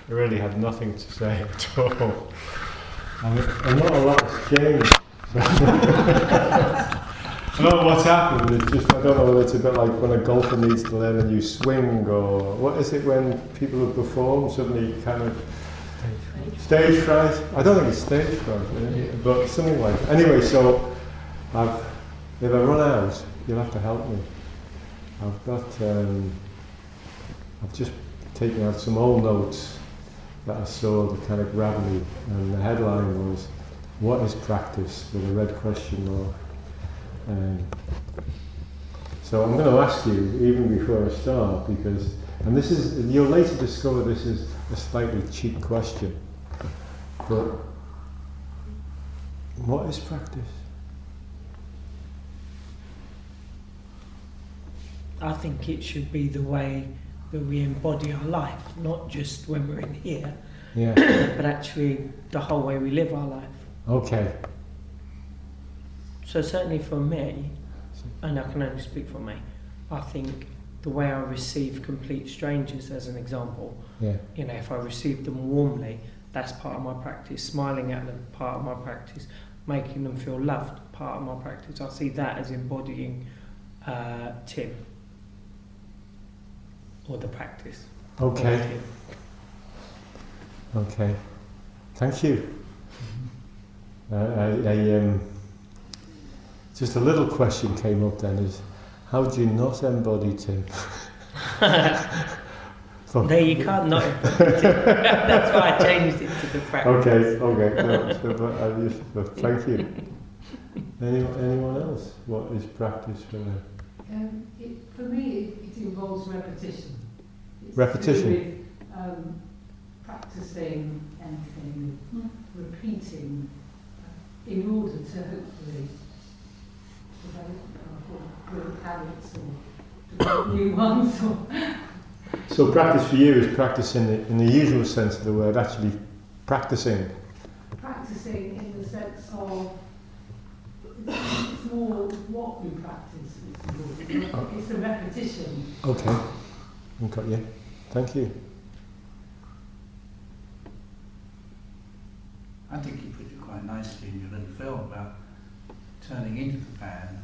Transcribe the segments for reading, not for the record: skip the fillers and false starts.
I really had nothing to say at all. And not a lot has changed. I don't know what's happened, it's just, I don't know whether it's a bit like when a golfer needs to learn a new swing, or what is it when people who perform suddenly kind of stage fright? I don't think it's stage fright, but something like that. Anyway, so if I run out, you'll have to help me. I've just taken out some old notes that I saw that kind of grabbed me, and the headline was, "What is practice?" with a red question mark. So I'm going to ask you, even before I start, because, and this is, you'll later discover this is a slightly cheap question, but what is practice? I think it should be the way that we embody our life, not just when we're in here, but actually the whole way we live our life. Okay. So certainly for me, and I can only speak for me, I think the way I receive complete strangers, as an example, you know, if I receive them warmly, that's part of my practice. Smiling at them, part of my practice. Making them feel loved, part of my practice. I see that as embodying Tim, or the practice. Okay. Okay. Thank you. Just a little question came up then, is how do you not embody Tim? No, you can't not embody Tim. That's why I changed it to the practice. Okay. No, but thank you. Anyone else? What is practice for them? For me, it involves repetition. It's Repetition? To do with, practicing anything, repeating, in order to hopefully develop good habits or develop new ones. So practice for you is practice in the usual sense of the word, actually practicing. Practicing in the sense of it's more what we practice. It's a repetition. Okay. I've got you. Thank you. I think you put it quite nicely in your little film about turning into the fan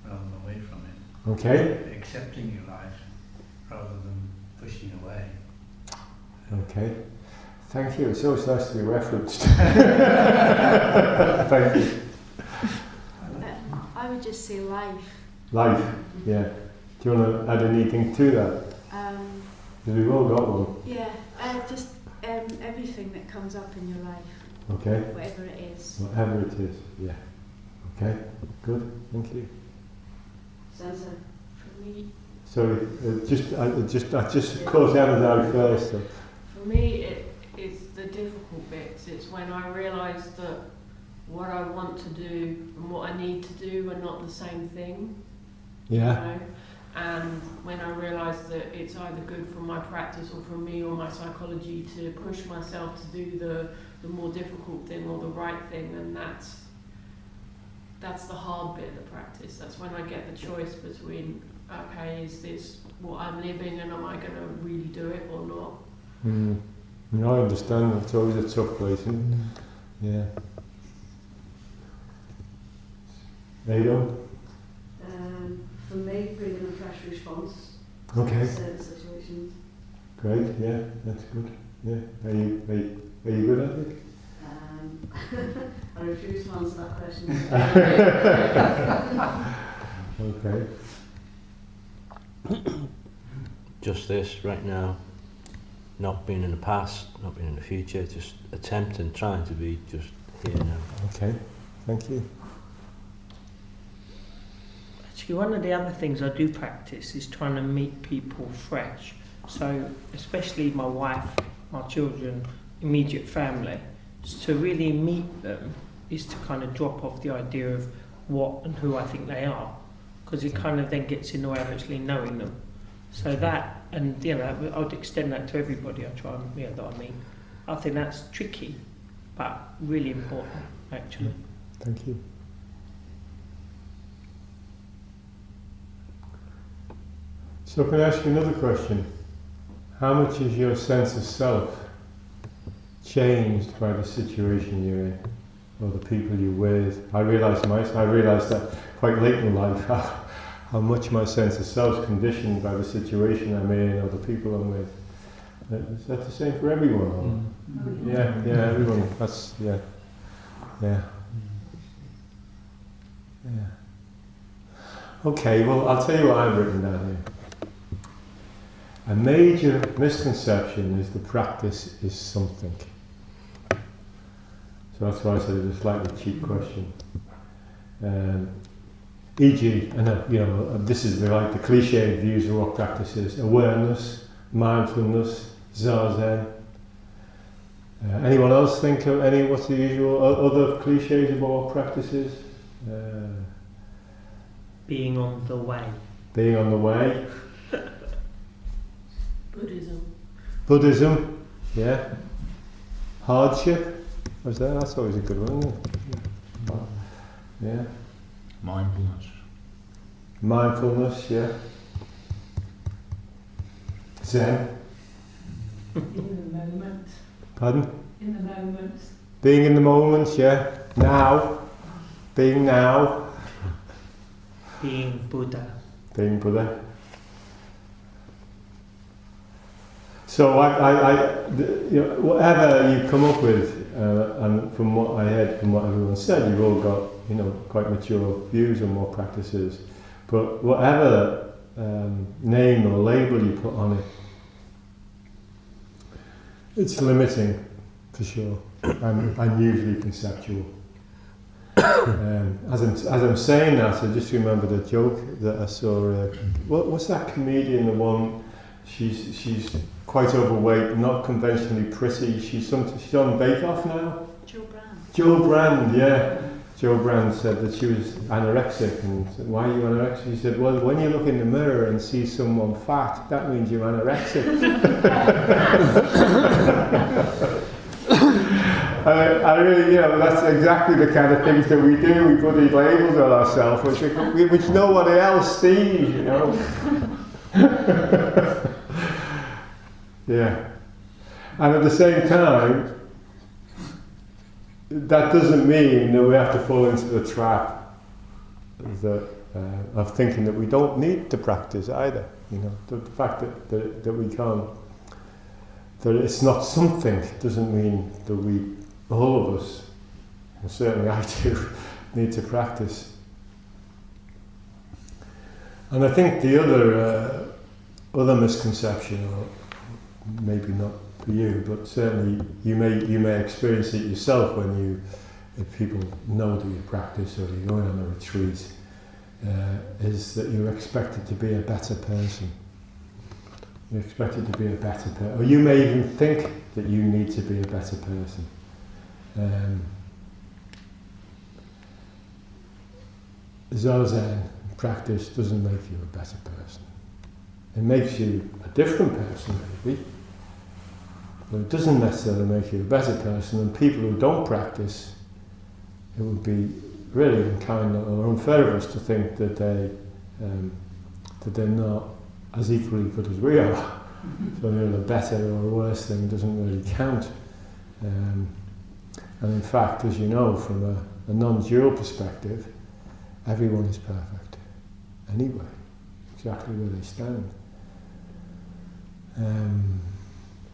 rather than away from it. Okay. Accepting your life rather than pushing away. Okay. Thank you. It's always nice to be referenced. Thank you. I would just say life. Life, yeah. Do you want to add anything to that? Because we've all got one. Yeah, just everything that comes up in your life. Okay. Whatever it is. Whatever it is, yeah. Okay, good, thank you. Sensei, for me. Sorry, I just caught Emma's out first. So. For me, it's the difficult bits. It's when I realise that what I want to do and what I need to do are not the same thing. Yeah. You know? And when I realise that it's either good for my practice or for me or my psychology to push myself to do the more difficult thing or the right thing, then that's the hard bit of the practice. That's when I get the choice between, okay, is this what I'm living and am I going to really do it or not? I understand, it's always a tough place, isn't it? Yeah. There you go. For me, bringing a fresh response Okay. to certain situations. Great, yeah, that's good. Yeah. Are you good at it? I refuse to answer that question. Okay. Just this right now, not being in the past, not being in the future, just attempting, trying to be just here now. Okay, thank you. Actually, one of the other things I do practice is trying to meet people fresh. So, especially my wife, my children, immediate family, to really meet them is to kind of drop off the idea of what and who I think they are, because it kind of then gets in the way of actually knowing them. So that, and you know, I would extend that to everybody I try and, that I meet. I think that's tricky, but really important, actually. Thank you. So can I ask you another question? How much is your sense of self changed by the situation you're in or the people you're with. I realised that quite late in life how much my sense of self is conditioned by the situation I'm in or the people I'm with. Is that the same for everyone? Yeah, everyone. That's yeah. Okay, well, I'll tell you what I've written down here. A major misconception is the practice is something. So that's why I said it's a slightly cheap question. E.g., I know, this is like the cliched views of what practice is: awareness, mindfulness, Zazen. Anyone else think of what's the usual other cliches about what practice is? Being on the way. Being on the way. Buddhism, yeah. Hardship, was that? That's always a good one, isn't it? Yeah. Mindfulness, yeah. Zen. In the moment. Pardon? In the moment. Being in the moment, yeah. Now. Being now. Being Buddha. Being Buddha. So whatever you come up with, and from what I heard, from what everyone said, you've all got quite mature views on what practice is. But whatever name or label you put on it, it's limiting, for sure, and usually conceptual. As I'm saying that, I just remembered a joke that I saw. What's that comedian? The one, she's quite overweight, not conventionally pretty. She's on Bake Off now. Jo Brand, yeah. Jo Brand said that she was anorexic, and said, "Why are you anorexic?" She said, "Well, when you look in the mirror and see someone fat, that means you're anorexic." I really, that's exactly the kind of things that we do. We put these labels on ourselves, which no one else sees, Yeah. And at the same time, that doesn't mean that we have to fall into the trap of thinking that we don't need to practice either. The fact that we can't, that it's not something, doesn't mean that all of us, and certainly I do, need to practice. And I think the other misconception, or maybe not for you, but certainly you may experience it yourself if people know that you practice or you're going on a retreat, is that you're expected to be a better person. You're expected to be a better person, or you may even think that you need to be a better person. Zazen practice doesn't make you a better person. It makes you a different person, maybe, but it doesn't necessarily make you a better person. And people who don't practice, it would be really unkind or unfair of us to think that they're not as equally good as we are. So the better or worse thing doesn't really count. And in fact, as you know, from a non-dual perspective, everyone is perfect anyway, exactly where they stand.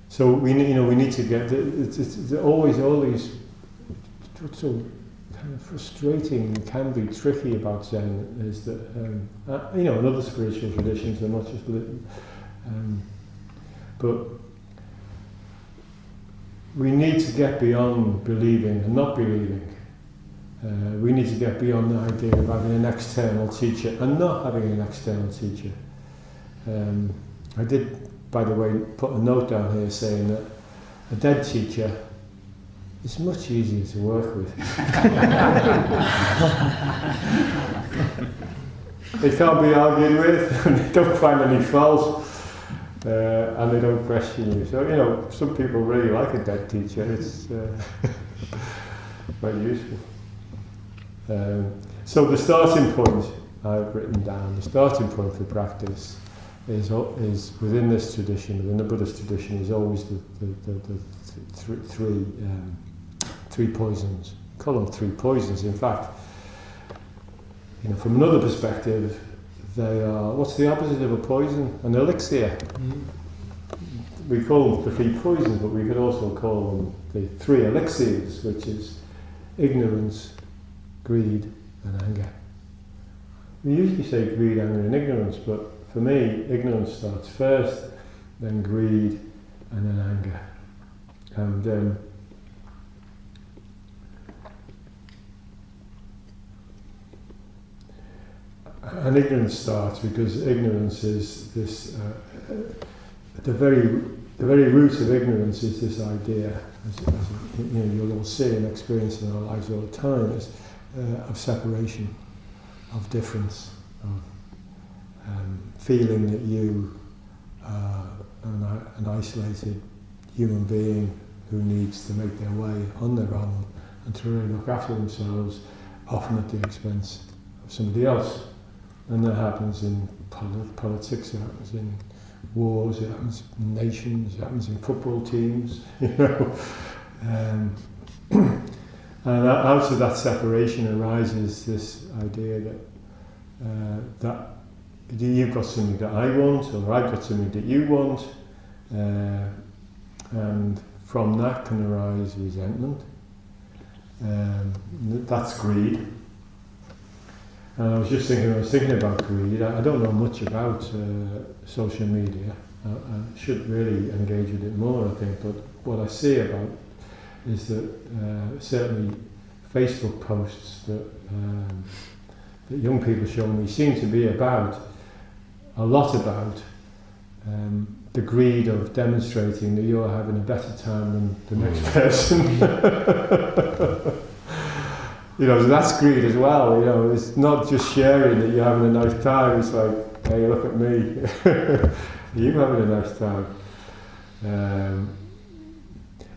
So we need to get. It's always what's so kind of frustrating and can be tricky about Zen is that in other spiritual traditions, they're not just but we need to get beyond believing and not believing. We need to get beyond the idea of having an external teacher and not having an external teacher. I did, by the way, put a note down here saying that a dead teacher is much easier to work with. They can't be argued with, and they don't find any fault. And they don't question you. So, some people really like a dead teacher. It's quite useful. So the starting point I've written down, the starting point for practice is within this tradition, within the Buddhist tradition, is always the three poisons. We call them three poisons. In fact, from another perspective, they are, what's the opposite of a poison? An elixir. We call them the three poisons, but we could also call them the three elixirs, which is ignorance, greed, and anger. We usually say greed, anger, and ignorance, but for me, ignorance starts first, then greed, and then anger. And ignorance starts because ignorance is this. The very root of ignorance is this idea, as you'll all see and experience in our lives all the time, is of separation, of difference, of feeling that you are an isolated human being who needs to make their way on their own and to really look after themselves, often at the expense of somebody else. And that happens in politics, it happens in wars, it happens in nations, it happens in football teams, And out of that separation arises this idea that you've got something that I want, or I've got something that you want, and from that can arise resentment. That's greed. And I was thinking about greed. I don't know much about social media. I should really engage with it more, I think. But what I see about is that certainly Facebook posts that young people show me seem to be a lot about the greed of demonstrating that you're having a better time than the next person. So that's greed as well. It's not just sharing that you're having a nice time. It's like, hey, look at me. You're having a nice time.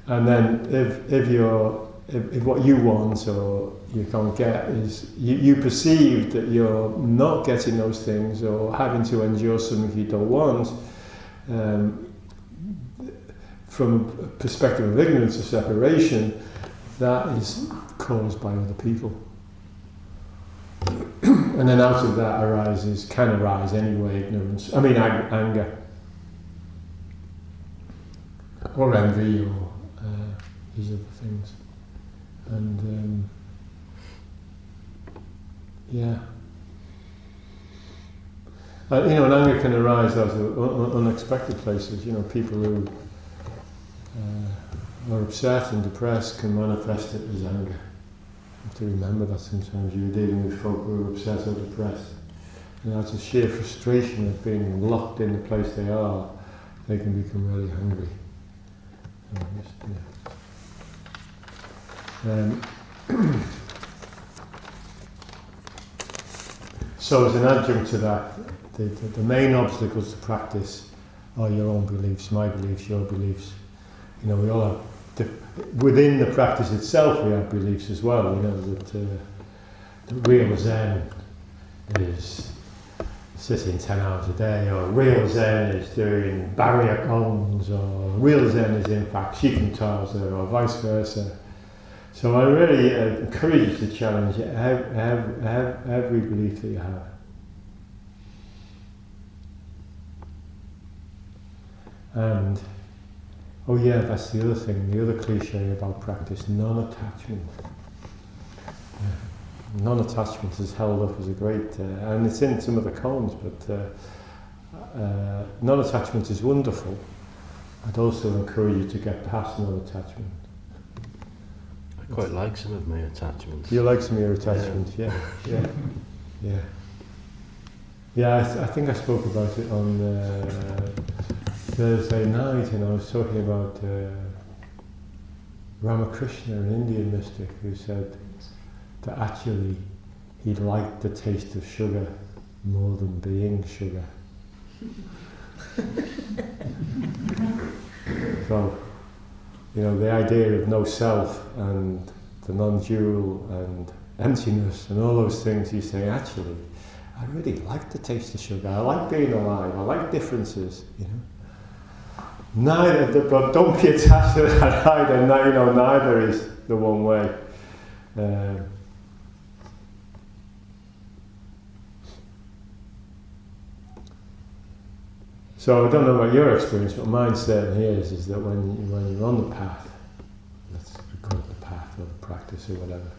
And then if what you want or you can't get is you perceive that you're not getting those things or having to endure something you don't want, from a perspective of ignorance or separation, that is caused by other people. And then out of that can arise anyway, anger. Or envy, or these other things. And and anger can arise out of unexpected places. People who are upset and depressed can manifest it as anger. You have to remember that sometimes you're dealing with folk who are upset or depressed. And out of sheer frustration of being locked in the place they are, they can become really angry. So as an adjunct to that, the main obstacles to practice are your own beliefs, my beliefs, your beliefs. We all have, within the practice itself we have beliefs as well, that the real Zen is sitting 10 hours a day, or real Zen is doing barrier gongs, or real Zen is in fact shikantaza, or vice versa. So I really encourage you to challenge every belief that you have. And, that's the other thing, the other cliche about practice, non-attachment. Non-attachment is held up as a great, and it's in some of the koans, but non-attachment is wonderful. I'd also encourage you to get past non-attachment. I quite like some of my attachments. You like some of your attachments, yeah. I think I spoke about it on Thursday night, and I was talking about Ramakrishna, an Indian mystic, who said that actually he liked the taste of sugar more than being sugar. So, the idea of no self and the non-dual and emptiness and all those things, you say, actually, I really like the taste of sugar. I like being alive. I like differences, you know. But don't be attached to that either. Neither is the one way. So I don't know about your experience, but mine certainly is that when you're on the path, let's call it the path or the practice or whatever,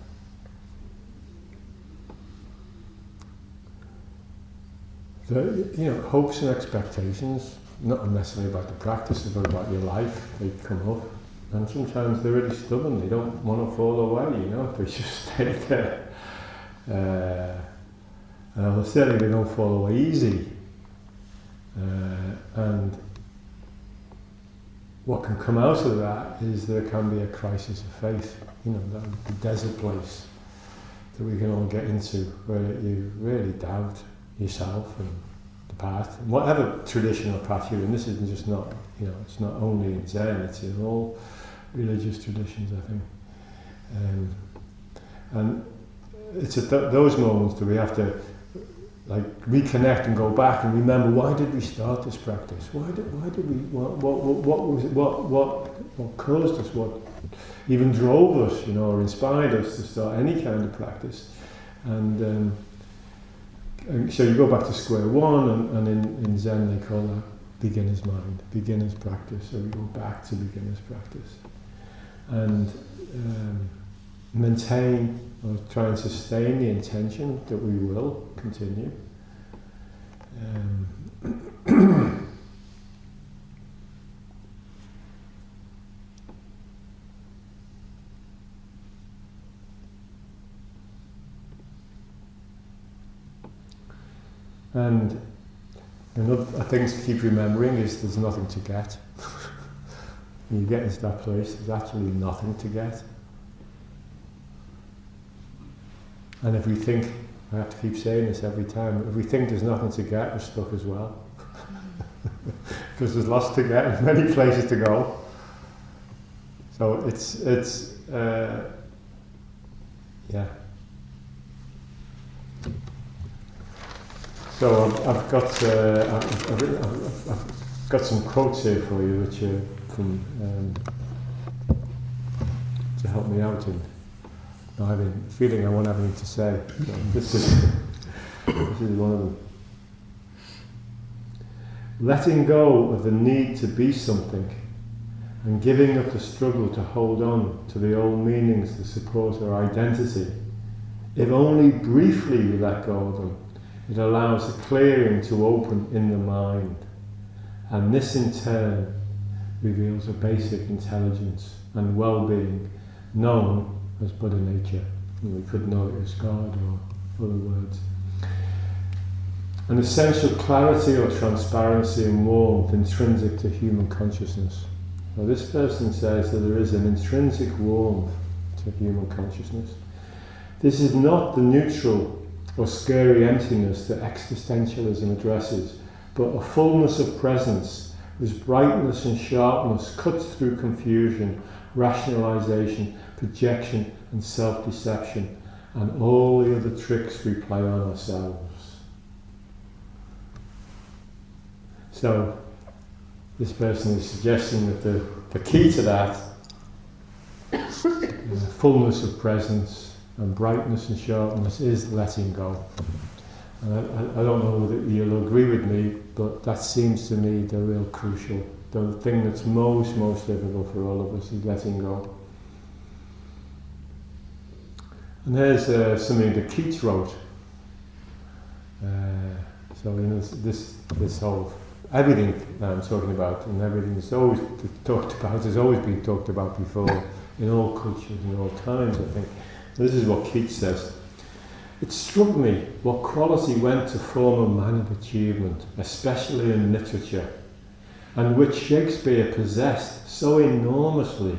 the hopes and expectations, not necessarily about the practice, but about your life, they come up, and sometimes they're really stubborn. They don't want to fall away. They just stay there. And certainly they don't fall away easy. And what can come out of that is there can be a crisis of faith, that desert place that we can all get into, where you really doubt yourself and the path, and whatever traditional path you're in. This isn't just not, it's not only in Zen, it's in all religious traditions, I think. And it's at those moments that we have to reconnect and go back and remember, why did we start this practice? Why did we? What was it? What caused us? What even drove us? Or inspired us to start any kind of practice? And so you go back to square one, and in Zen they call that beginner's mind, beginner's practice. So we go back to beginner's practice and maintain or try and sustain the intention that we will continue. And another thing to keep remembering is there's nothing to get. When you get into that place, there's actually nothing to get. And if we think, I have to keep saying this every time, if we think there's nothing to get, we're stuck as well. Because there's lots to get and many places to go. So it's yeah. So I've got some quotes here for you, which are from to help me out in. I have a feeling I won't have anything to say. This is one of them. Letting go of the need to be something and giving up the struggle to hold on to the old meanings that support our identity. If only briefly we let go of them, it allows the clearing to open in the mind. And this in turn reveals a basic intelligence and well-being known as Buddha nature. We could know it as God or other words. An essential clarity or transparency and warmth intrinsic to human consciousness. Now this person says that there is an intrinsic warmth to human consciousness. This is not the neutral or scary emptiness that existentialism addresses, but a fullness of presence whose brightness and sharpness cuts through confusion, rationalization, projection and self-deception, and all the other tricks we play on ourselves. So, this person is suggesting that the key to that, fullness of presence and brightness and sharpness, is letting go. And I don't know whether you'll agree with me, but that seems to me the real crucial, the thing that's most difficult for all of us is letting go. And there's something that Keats wrote. So this whole everything that I'm talking about, and everything that's always talked about, has always been talked about before in all cultures and all times, I think. This is what Keats says. It struck me what quality went to form a man of achievement, especially in literature, and which Shakespeare possessed so enormously.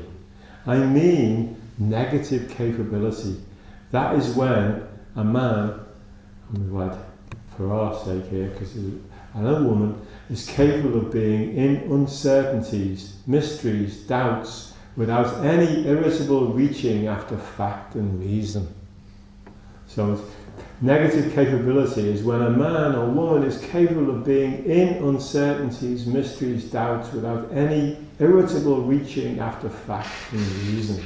I mean negative capability. That is when a man, I'm glad for our sake here, because and a woman is capable of being in uncertainties, mysteries, doubts, without any irritable reaching after fact and reason. So Negative capability is when a man or woman is capable of being in uncertainties, mysteries, doubts, without any irritable reaching after fact and reason.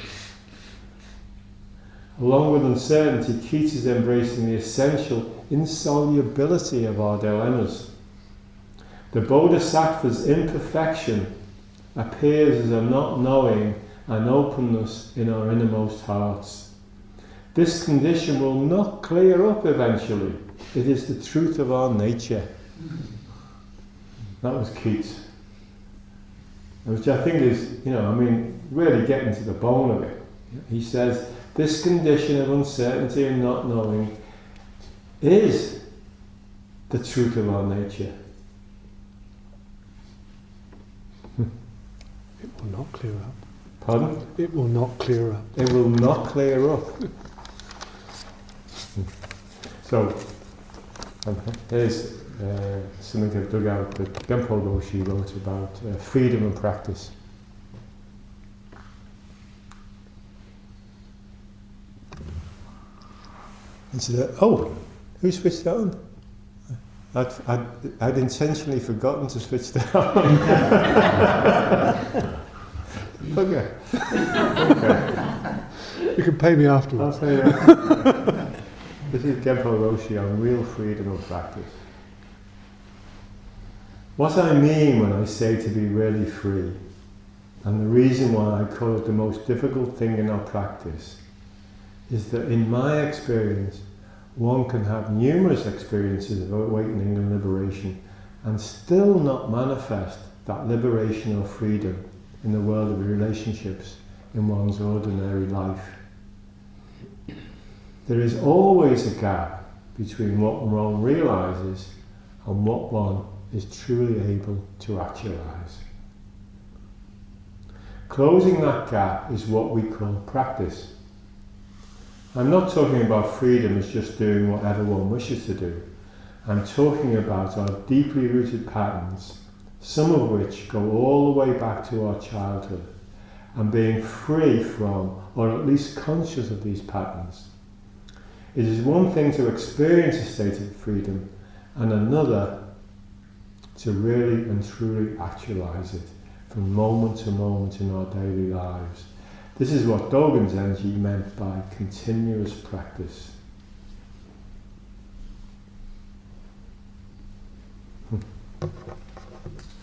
Along with uncertainty, Keats is embracing the essential insolubility of our dilemmas. The Bodhisattva's imperfection appears as a not knowing and openness in our innermost hearts. This condition will not clear up eventually. It is the truth of our nature. That was Keats. Which I think is, really getting to the bone of it. He says, this condition of uncertainty and not knowing is the truth of our nature. It will not clear up. Pardon? It will not clear up. It will not clear up. So, here's something I've dug out that Genpo Roshi wrote about freedom and practice. And so, who switched that on? I'd intentionally forgotten to switch that on. Okay. You can pay me afterwards. I'll pay you. This is Genpo Roshi on real freedom of practice. What I mean when I say to be really free, and the reason why I call it the most difficult thing in our practice, is that in my experience, one can have numerous experiences of awakening and liberation and still not manifest that liberation or freedom in the world of relationships in one's ordinary life. There is always a gap between what one realizes and what one is truly able to actualize. Closing that gap is what we call practice. I'm not talking about freedom as just doing whatever one wishes to do. I'm talking about our deeply rooted patterns, some of which go all the way back to our childhood, and being free from, or at least conscious of these patterns. It is one thing to experience a state of freedom, and another to really and truly actualize it from moment to moment in our daily lives. This is what Dogen Zenji meant by continuous practice.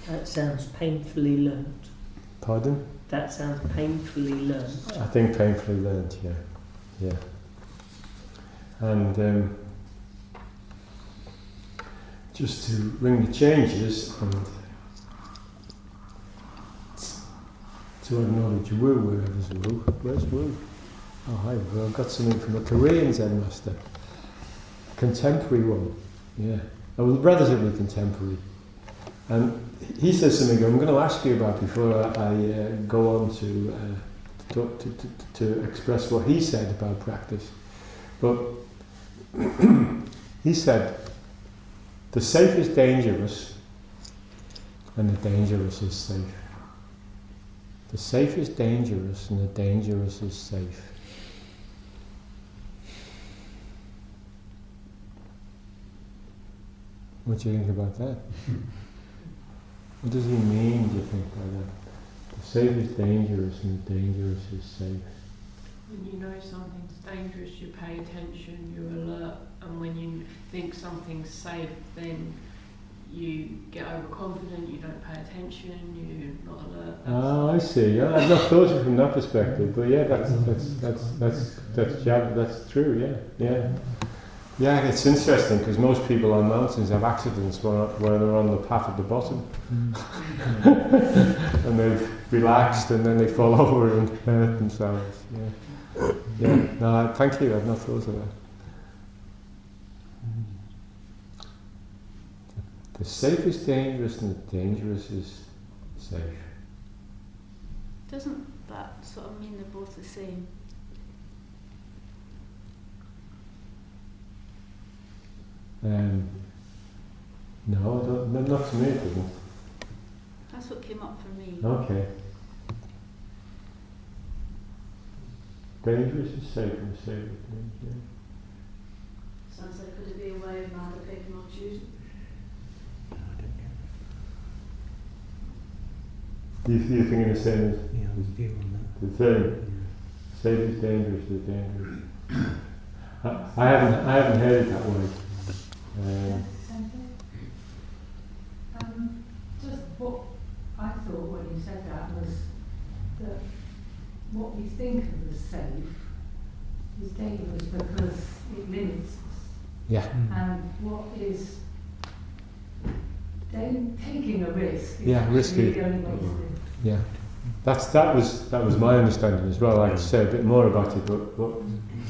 That sounds painfully learnt. Pardon? That sounds painfully learnt. I think painfully learned, yeah. And just to bring the changes and to acknowledge Wu wherever's Wu. Where's Wu? Oh, hi, Wu. I've got something from a Korean Zen master. Contemporary one, yeah. Well, relatively contemporary. And he says something I'm going to ask you about before I go on to express what he said about practice. But he said, the safe is dangerous and the dangerous is safe. The safe is dangerous and the dangerous is safe. What do you think about that? What does he mean, do you think, by that? The safe is dangerous and the dangerous is safe. When you know something's dangerous, you pay attention, you're alert, and when you think something's safe, then you get overconfident, you don't pay attention, you're not alert. Oh, I see. Yeah, I've not thought of it from that perspective, but yeah, that's true. Yeah. Yeah, it's interesting because most people on mountains have accidents where they're on the path at the bottom, and they've relaxed and then they fall over and hurt themselves. Yeah. No, thank you. I've not thought of that. The safe is dangerous and the dangerous is safe. Doesn't that sort of mean they're both the same? No, not to me it doesn't. That's what came up for me. Okay. Dangerous is safe and safe is dangerous. Sensei, could it be a way of neither picking or choosing? You're thinking the same as Yeah, I was view on the thing. Safe is dangerous, is dangerous. I haven't heard it that way. Just what I thought when you said that was that what we think of as safe is dangerous because it limits us. Yeah. And what is taking a risk is Yeah, actually risky. the only way to live. Yeah. That was my understanding as well. I'd like to say a bit more about it, but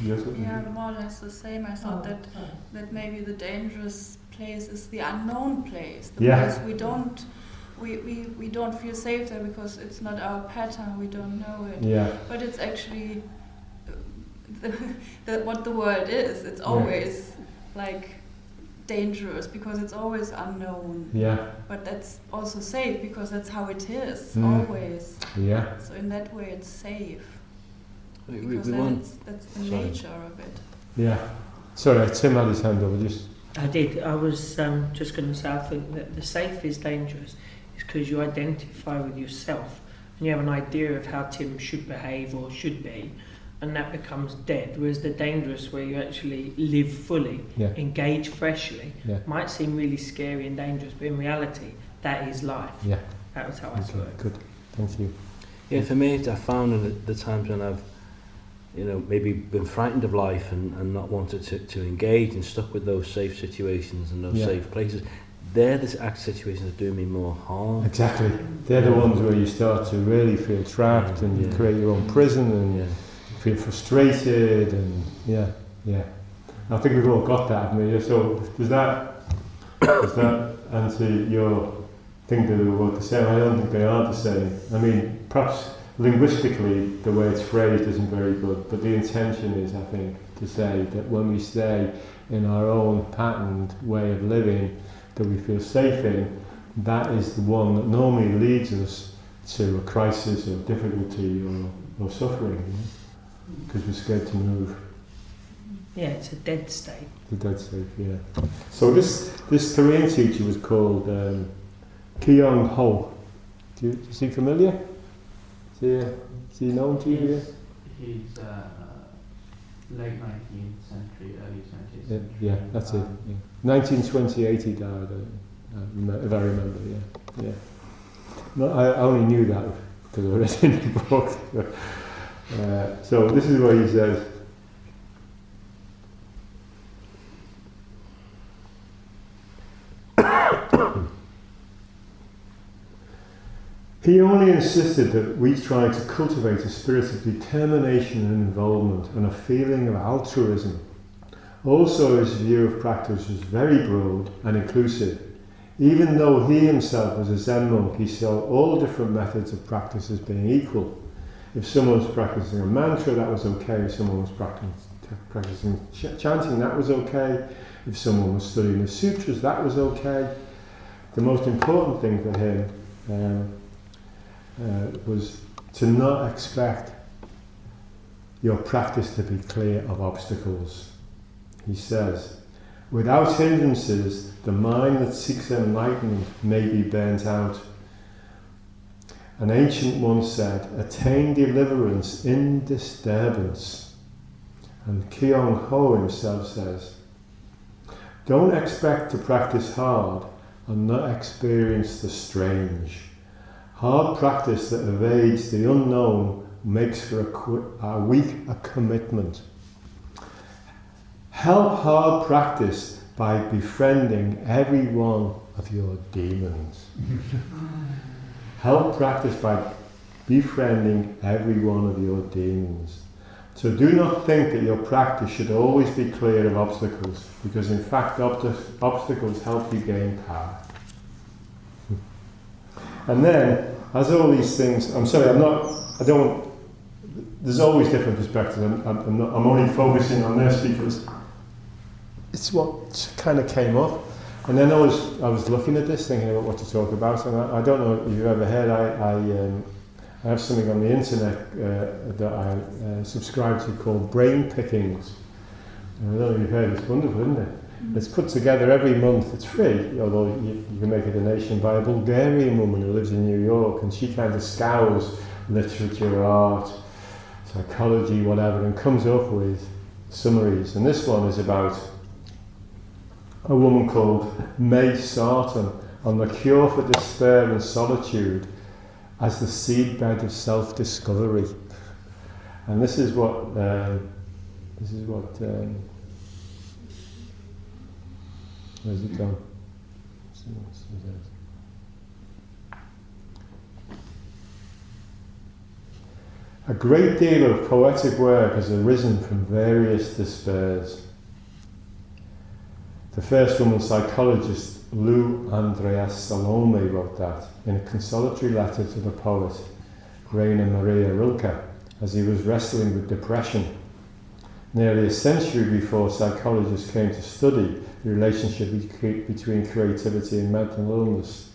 Yeah, more or less the same. I thought that maybe the dangerous place is the unknown place. The place we don't feel safe there because it's not our pattern, we don't know it. Yeah. But it's actually what the world is. It's always like dangerous because it's always unknown. Yeah. But that's also safe because that's how it is, always. Yeah. So in that way it's safe. We Because then that's the nature of it. Yeah. Sorry, Tim had his hand over. I did. I was just going to say, I think that the safe is dangerous is because you identify with yourself and you have an idea of how Tim should behave or should be, and that becomes dead. Whereas the dangerous, where you actually live fully, engage freshly, might seem really scary and dangerous, but in reality, that is life. Yeah. That was how I saw it. Good. Thank you. Yeah, for me, I found in the times when I've maybe been frightened of life and not wanted to engage and stuck with those safe situations and those safe places, they're the situations that do me more harm. Exactly. They're the ones where you start to really feel trapped and you create your own prison and feel frustrated and I think we've all got that, haven't we? So does that answer your thing that they were the same? I don't think they are the same. I mean, perhaps linguistically, the way it's phrased isn't very good, but the intention is, I think, to say that when we stay in our own patterned way of living that we feel safe in, that is the one that normally leads us to a crisis or difficulty or suffering, because we're scared to move. Yeah, it's a dead state. The dead state, yeah. So this Korean teacher was called Kyung Ho. Is he familiar? Is he known to you? He's late 19th century, early 20th century. Yeah, that's it. Yeah. 1928 he died, if I remember, yeah. No, I only knew that because I read it in the book. So this is what he says. He only insisted that we try to cultivate a spirit of determination and involvement and a feeling of altruism. Also, his view of practice was very broad and inclusive. Even though he himself was a Zen monk, he saw all different methods of practice as being equal. If someone was practicing a mantra, that was okay. If someone was practicing chanting, that was okay. If someone was studying the sutras, that was okay. The most important thing for him was to not expect your practice to be clear of obstacles. He says, without hindrances, the mind that seeks enlightenment may be burnt out. An ancient one said, attain deliverance in disturbance. And Kyung Ho himself says, don't expect to practice hard and not experience the strange. Hard practice that evades the unknown makes for a weak commitment. Help hard practice by befriending every one of your demons. Help practice by befriending every one of your demons. So do not think that your practice should always be clear of obstacles, because in fact obstacles help you gain power. And then, as all these things, there's always different perspectives. I'm only focusing on this because it's what kind of came up. And then I was looking at this, thinking about what to talk about, and I don't know if you've ever heard, I have something on the internet that I subscribe to called Brain Pickings. And I don't know if you've heard, it's wonderful, isn't it? It's put together every month. It's free, although you can make a donation, by a Bulgarian woman who lives in New York, and she kind of scours literature, art, psychology, whatever, and comes up with summaries. And this one is about a woman called May Sarton on the cure for despair and solitude as the seedbed of self-discovery. And this is what where's it gone? A great deal of poetic work has arisen from various despairs. The first woman psychologist, Lou Andreas Salome, wrote that in a consolatory letter to the poet Rainer Maria Rilke as he was wrestling with depression. Nearly a century before psychologists came to study the relationship between creativity and mental illness.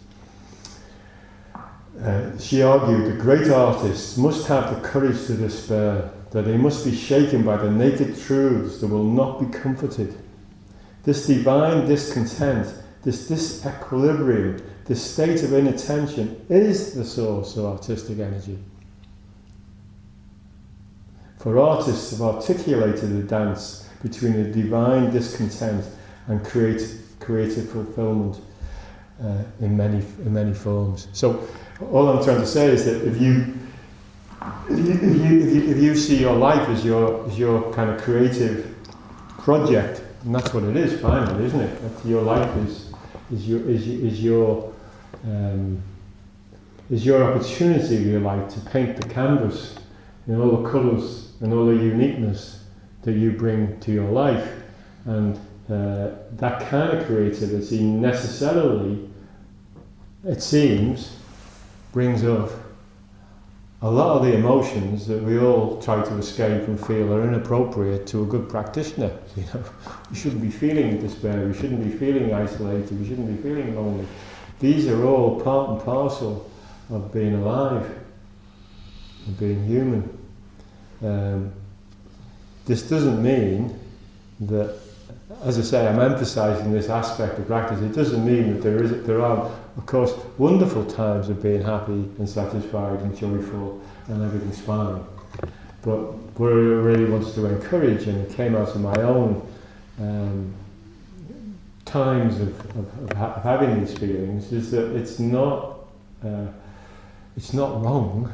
She argued that great artists must have the courage to despair, that they must be shaken by the naked truths that will not be comforted. This divine discontent, this disequilibrium, this state of inattention is the source of artistic energy. For artists have articulated a dance between the divine discontent and creative fulfillment in many forms. So all I'm trying to say is that if you see your life as your kind of creative project, and that's what it is finally, isn't it? That your life is your opportunity, if you like, to paint the canvas in all the colours and all the uniqueness that you bring to your life. And that kind of creativity necessarily, it seems, brings up a lot of the emotions that we all try to escape and feel are inappropriate to a good practitioner. You know, we shouldn't be feeling despair, we shouldn't be feeling isolated, we shouldn't be feeling lonely. These are all part and parcel of being alive, of being human. This doesn't mean that, as I say, I'm emphasising this aspect of practice. It doesn't mean that there are, of course, wonderful times of being happy and satisfied and joyful and everything's fine. But what I really wanted to encourage, and it came out of my own times of having these feelings, is that it's not wrong.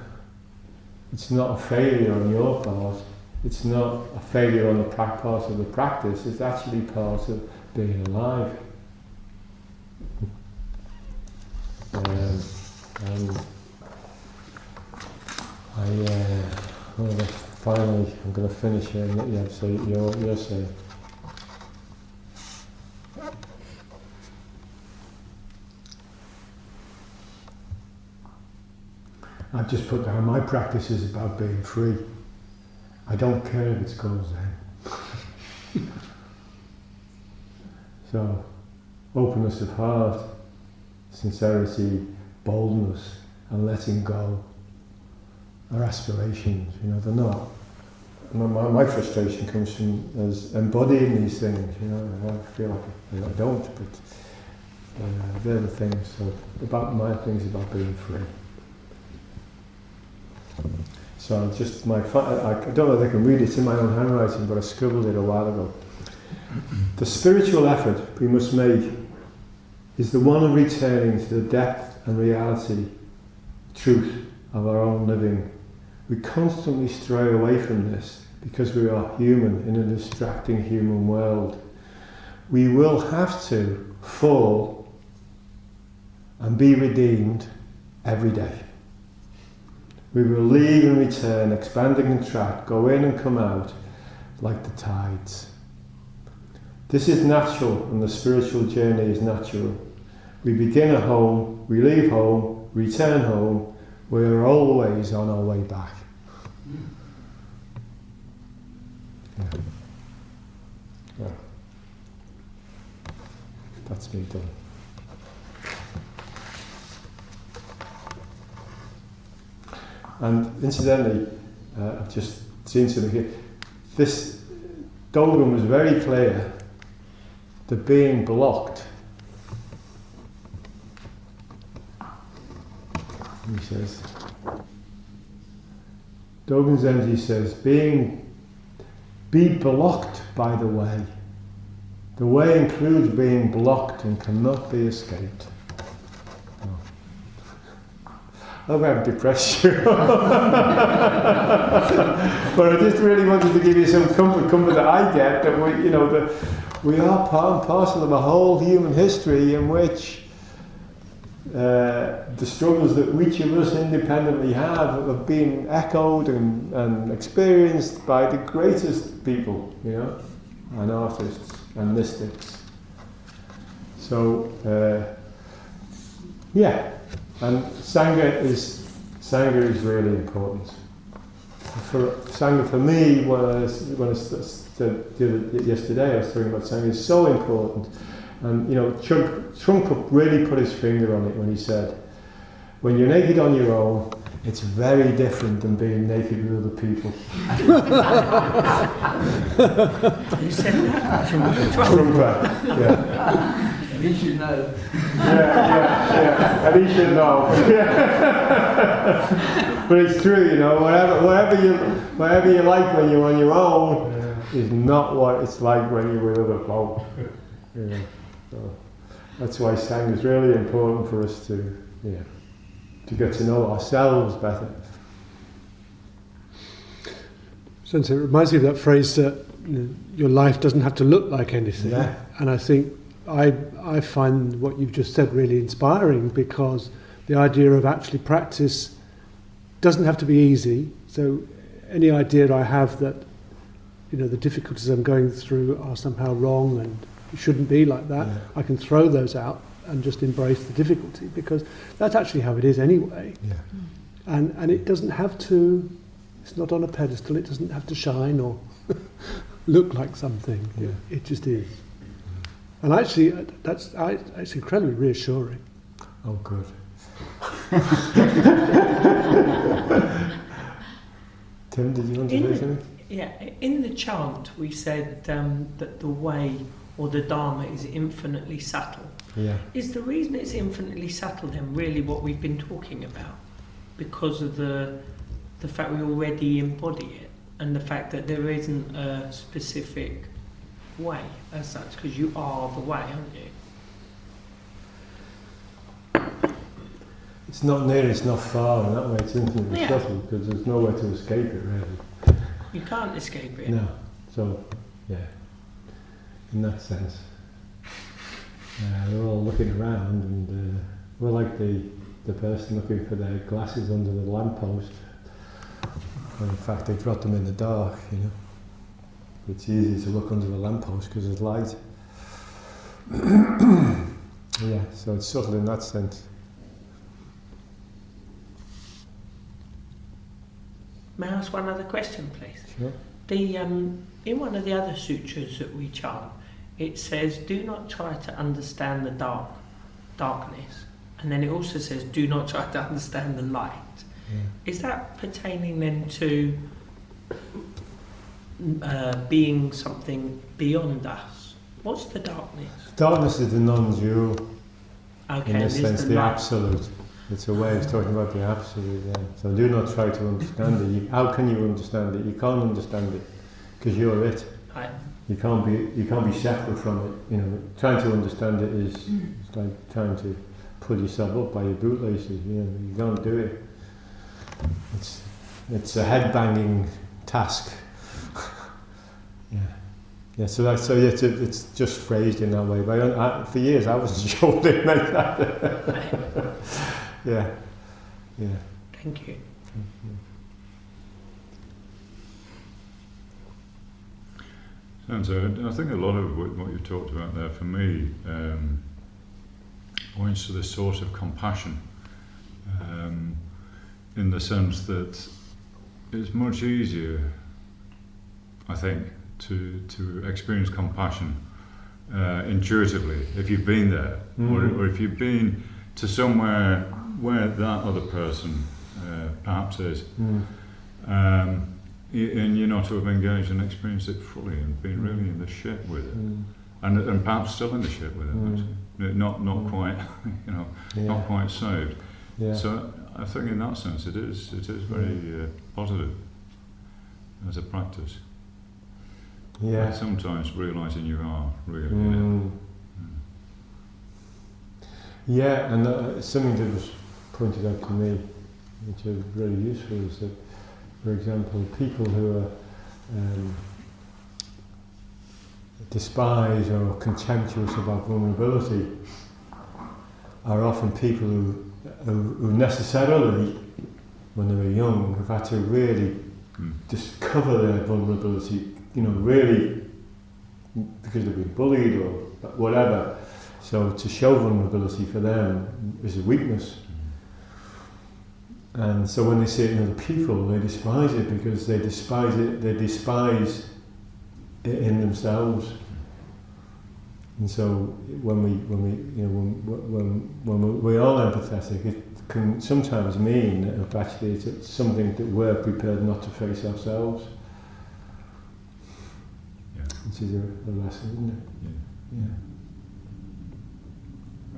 It's not a failure on your part. It's not a failure on the part of the practice. It's actually part of being alive. Finally, I'm going to finish here. Yeah, so you're saying. I've just put down, my practice is about being free. I don't care if it's called Zen. So, openness of heart, sincerity, boldness, and letting go are aspirations. You know, they're not. My frustration comes from as embodying these things. You know, I feel like I don't, but they're the things. So, about my things about being free. So just I don't know if I can read it in my own handwriting, but I scribbled it a while ago. The spiritual effort we must make is the one of returning to the depth and reality, truth of our own living. We constantly stray away from this because we are human in a distracting human world. We will have to fall and be redeemed every day. We will leave and return, expand and contract, go in and come out like the tides. This is natural, and the spiritual journey is natural. We begin at home, we leave home, return home, we are always on our way back. Yeah. That's me done. And incidentally, I've just seen something here. Dogen was very clear that being blocked, he says, Dogen Zenji says, be blocked by the way. The way includes being blocked and cannot be escaped. I hope I haven't depressed you. But I just really wanted to give you some comfort that I get, that we are part and parcel of a whole human history in which the struggles that each of us independently have been echoed and experienced by the greatest people, and artists and mystics. So, and Sangha is really important. Sangha for me, when I said yesterday, I was talking about Sangha, is so important. And Trungpa really put his finger on it when he said, when you're naked on your own, it's very different than being naked with other people. You said that? Trungpa, yeah. And he should know. Yeah. And he should know. But it's true, whatever you like when you're on your own is not what it's like when you're with other folk. So that's why Sangha is really important for us to get to know ourselves better. Sensei, it reminds me of that phrase that your life doesn't have to look like anything. Yeah. And I think I find what you've just said really inspiring, because the idea of actually practice doesn't have to be easy. So any idea I have that the difficulties I'm going through are somehow wrong and it shouldn't be like that, I can throw those out and just embrace the difficulty, because that's actually how it is anyway. Yeah. And it doesn't have to, it's not on a pedestal, it doesn't have to shine or look like something. Yeah. It just is. And actually, it's incredibly reassuring. Oh, good. Tim, did you want to say something? Yeah, in the chant we said that the way or the Dharma is infinitely subtle. Yeah. Is the reason it's infinitely subtle then really what we've been talking about? Because of the fact we already embody it, and the fact that there isn't a specific way as such, because you are the way, aren't you? It's not near, it's not far, and that way it's infinitely subtle, because there's nowhere to escape it, really. You can't escape it. No. So, in that sense, we're all looking around, and we're like the person looking for their glasses under the lamppost. And in fact, they dropped them in the dark, It's easy to look under the lamppost because there's light. So it's subtle in that sense. May I ask one other question, please? Sure. In one of the other sutras that we chant, it says, do not try to understand the darkness. And then it also says, do not try to understand the light. Yeah. Is that pertaining then to being something beyond us? What's the darkness? Darkness is the non-dual. Okay, in this sense, the absolute. It's a way of talking about the absolute. Yeah. So do not try to understand it. How can you understand it? You can't understand it because you're it. Right. You can't be separate from it. Trying to understand it is it's like trying to pull yourself up by your bootlaces. You can't do it. It's a head-banging task. So it's just phrased in that way. But for years I wasn't sure what it meant. Yeah. Thank you. Sensei, I think a lot of what you've talked about there, for me, points to this sort of compassion, in the sense that it's much easier, I think, to experience compassion intuitively if you've been there, or if you've been to somewhere where that other person perhaps is. and you're not to have engaged and experienced it fully and been really in the shit with it, and perhaps still in the shit with it, actually. Not quite, not quite saved. Yeah. So I think in that sense it is very positive as a practice. Yeah. But sometimes realising you are really Yeah, and something that was pointed out to me, which is very useful, is that, for example, people who are despise or contemptuous about vulnerability are often people who necessarily, when they were young, have had to really discover their vulnerability, really, because they've been bullied or whatever. So to show vulnerability for them is a weakness. And so when they see it in other people, they despise it because they despise it in themselves. And so when we are empathetic, it can sometimes mean that actually it's something that we're prepared not to face ourselves. Yeah. Which is a lesson, isn't it? Yeah.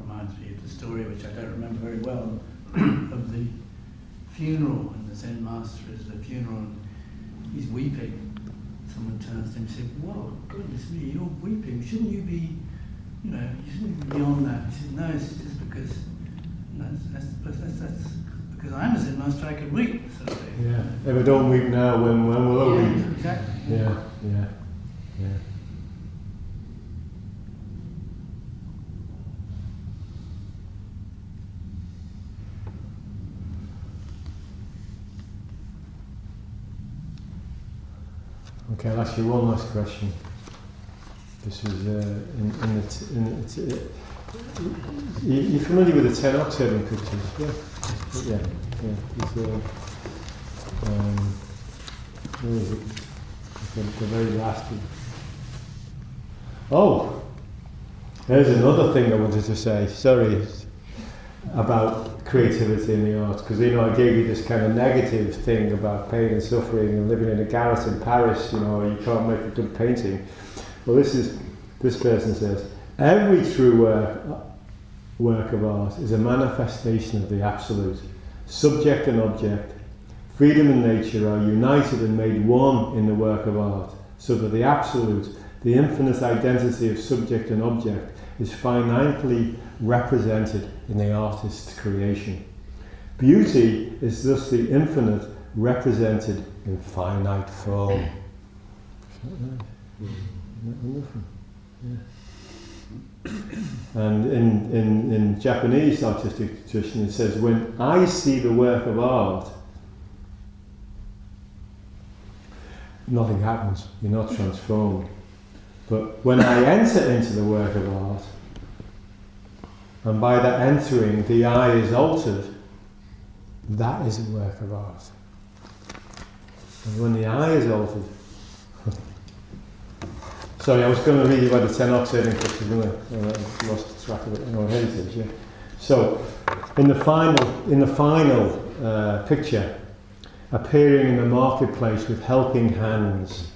Reminds me of the story, which I don't remember very well, of the funeral, and the Zen master is at the funeral and he's weeping. Someone turns to him and says, "Whoa, goodness me, you're weeping. Shouldn't you be, you shouldn't be beyond that?" He says, "No, it's just because that's because I'm a Zen master, I can weep." Sort of thing. Yeah. If I don't weep now, when will I weep? Exactly. Yeah. Okay, I'll ask you one last question. This is you're familiar with the 10 oxidant pictures? Yeah. It's, where is it? The very last one. Oh, there's another thing I wanted to say. Sorry, about creativity in the arts, because I gave you this kind of negative thing about pain and suffering and living in a garret in Paris. You can't make a good painting. Well, this person says, every true work of art is a manifestation of the absolute. Subject and object, freedom and nature are united and made one in the work of art, so that the absolute, the infinite identity of subject and object, is finitely represented in the artist's creation. Beauty is thus the infinite represented in finite form. Isn't that wonderful? Yeah. And in Japanese artistic tradition it says, when I see the work of art, nothing happens, you're not transformed. But when I enter into the work of art, and by that entering the eye is altered, that is a work of art. And when the eye is altered... Sorry, I was going to read you about the 10 oxidant pictures, and I lost track of it. Here it is, yeah. So, in the final picture, appearing in the marketplace with helping hands.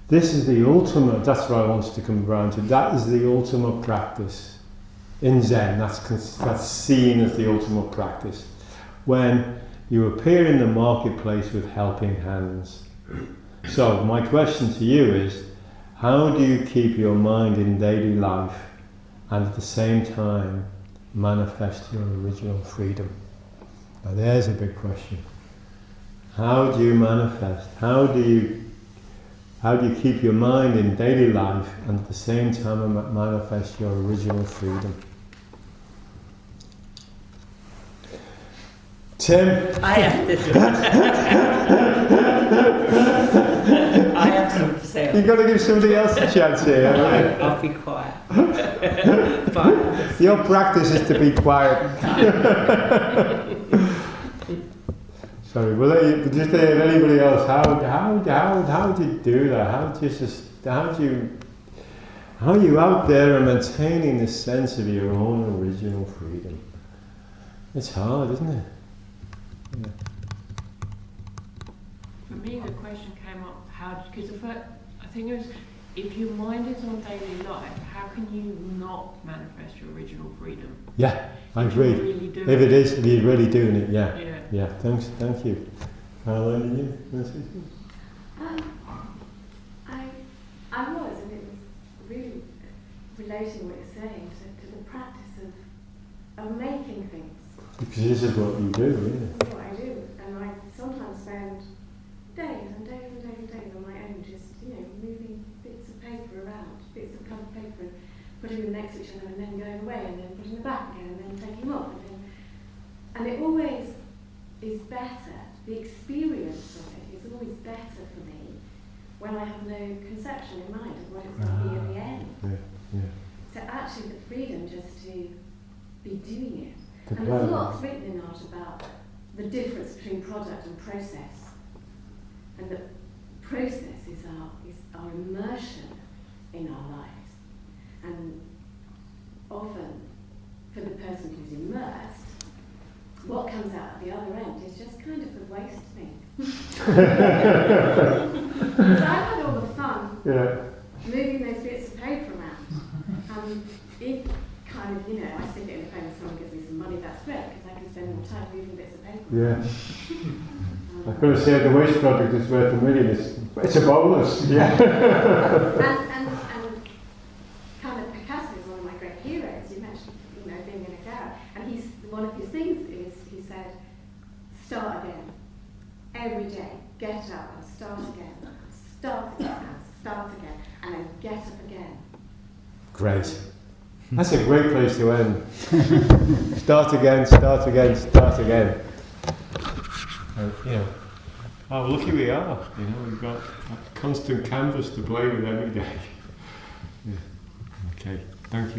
This is the ultimate, that's what I wanted to come around to, that is the ultimate practice. In Zen, that's seen as the ultimate practice. When you appear in the marketplace with helping hands. So, my question to you is, how do you keep your mind in daily life and at the same time manifest your original freedom? Now there's a big question. How do you manifest? How do you keep your mind in daily life and at the same time manifest your original freedom? Tim? I have something to say. You've got to give somebody else a chance here. I'll be quiet. Your practice is to be quiet. Sorry, well, just anybody else? How do you do that? How are you out there and maintaining the sense of your own original freedom? It's hard, isn't it? Yeah. me the question came up, because I think it was, if your mind is on daily life, how can you not manifest your original freedom? Yeah, I agree. Really If it is, if you're really doing it, yeah. Yeah. Yeah, thank you. Caroline, did you want to say something? I was, and it was really relating what you're saying to the practice of making things. Because this is what you do, yeah. That's what I do, and I sometimes spend days and days and days and days on my own, just moving bits of paper around, bits of coloured paper, and putting them next to each other, and then going away, and then putting them back again, and then taking them off, and it always is better. The experience of it is always better for me when I have no conception in mind of what it's going to be at the end. Yeah. So actually, the freedom just to be doing it. To And plan. there's lots written in art about the difference between product and process. And the process is our immersion in our lives. And often, for the person who's immersed, what comes out at the other end is just kind of the waste thing. So I've had all the fun moving those bits of paper around. It kind of, I stick it in the phone and someone gives me some money, that's great, because I can spend more time moving bits of paper. Yeah. I could have said the waste product is worth $1 million. It's a bonus. Yeah. and kind of Picasso is one of my great heroes. You mentioned, being in a garage, and one of his things is he said, start again. Every day, get up and start again. Start again and start again, and then get up again. Great. That's a great place to end. Start again, start again, start again. How lucky we are. We've got a constant canvas to play with every day. Yeah. Okay, thank you.